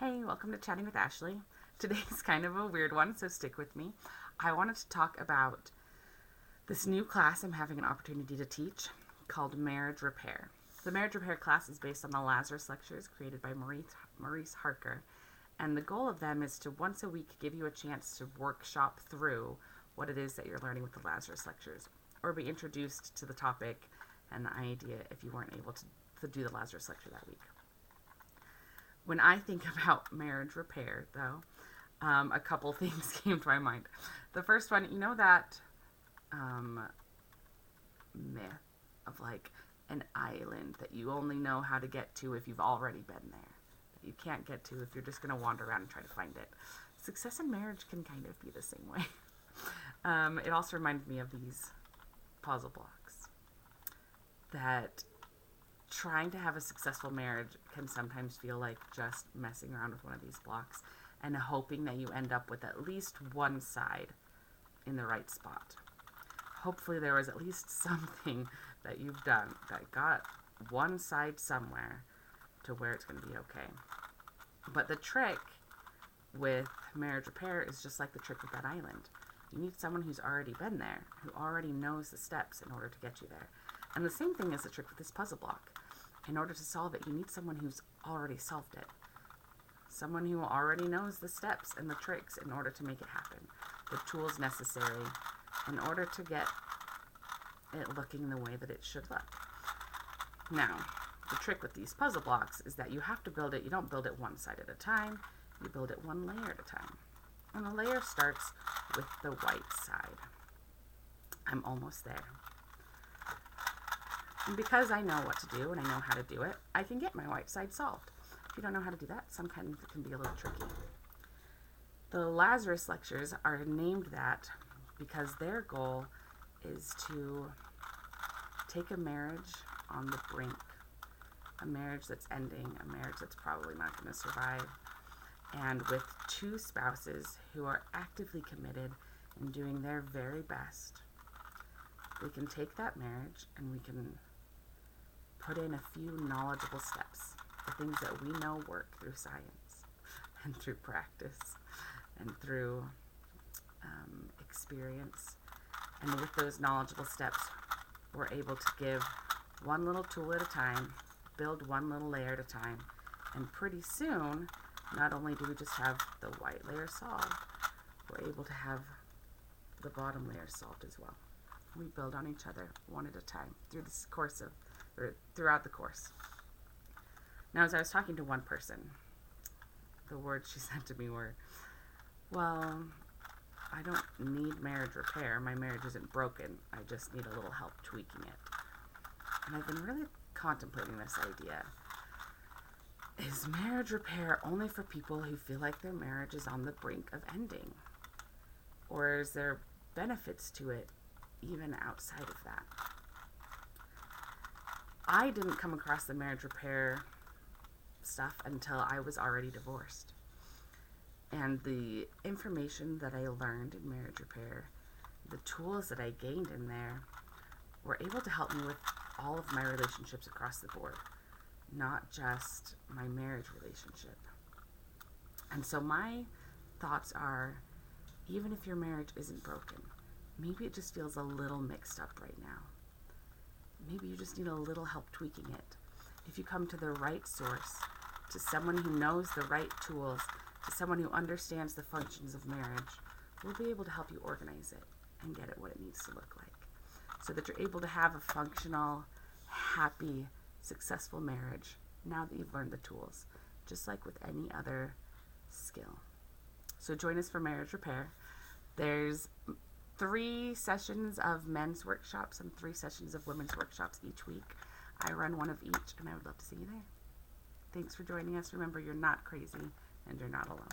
Hey, welcome to Chatting with Ashley. Today's kind of a weird one, so stick with me. I wanted to talk about this new class I'm having an opportunity to teach called Marriage Repair. The Marriage Repair class is based on the Lazarus lectures created by Maurice Harker, and the goal of them is to once a week give you a chance to workshop through what it is that you're learning with the Lazarus lectures, or be introduced to the topic and the idea if you weren't able to do the Lazarus lecture that week. When I think about marriage repair, though, a couple things came to my mind. The first one, that myth of like an island that you only know how to get to if you've already been there, that you can't get to if you're just going to wander around and try to find it. Success in marriage can kind of be the same way. It also reminded me of these puzzle blocks that trying to have a successful marriage can sometimes feel like just messing around with one of these blocks and hoping that you end up with at least one side in the right spot. Hopefully there was at least something that you've done that got one side somewhere to where it's going to be okay. But the trick with marriage repair is just like the trick with that island. You need someone who's already been there, who already knows the steps in order to get you there. And the same thing is the trick with this puzzle block. In order to solve it, you need someone who's already solved it. Someone who already knows the steps and the tricks in order to make it happen. The tools necessary in order to get it looking the way that it should look. Now, the trick with these puzzle blocks is that you have to build it. You don't build it one side at a time. You build it one layer at a time. And the layer starts with the white side. I'm almost there. And because I know what to do and I know how to do it, I can get my white side solved. If you don't know how to do that, sometimes it can be a little tricky. The Lazarus lectures are named that because their goal is to take a marriage on the brink, a marriage that's ending, a marriage that's probably not going to survive, and with two spouses who are actively committed and doing their very best, we can take that marriage and we can put in a few knowledgeable steps, the things that we know work through science and through practice and through experience. And with those knowledgeable steps, we're able to give one little tool at a time, build one little layer at a time, and pretty soon, not only do we just have the white layer solved, we're able to have the bottom layer solved as well. We build on each other one at a time throughout the course. Now, as I was talking to one person, the words she said to me were, well, I don't need marriage repair. My marriage isn't broken. I just need a little help tweaking it. And I've been really contemplating this idea. Is marriage repair only for people who feel like their marriage is on the brink of ending? Or is there benefits to it even outside of that? I didn't come across the marriage repair stuff until I was already divorced. And the information that I learned in marriage repair, the tools that I gained in there, were able to help me with all of my relationships across the board, not just my marriage relationship. And so my thoughts are, even if your marriage isn't broken, maybe it just feels a little mixed up right now. Maybe you just need a little help tweaking it. If you come to the right source, to someone who knows the right tools, to someone who understands the functions of marriage, we'll be able to help you organize it and get it what it needs to look like, so that you're able to have a functional, happy, successful marriage now that you've learned the tools, just like with any other skill. So join us for Marriage Repair. There's 3 sessions of men's workshops and 3 sessions of women's workshops each week. I run one of each, and I would love to see you there. Thanks for joining us. Remember, you're not crazy, and you're not alone.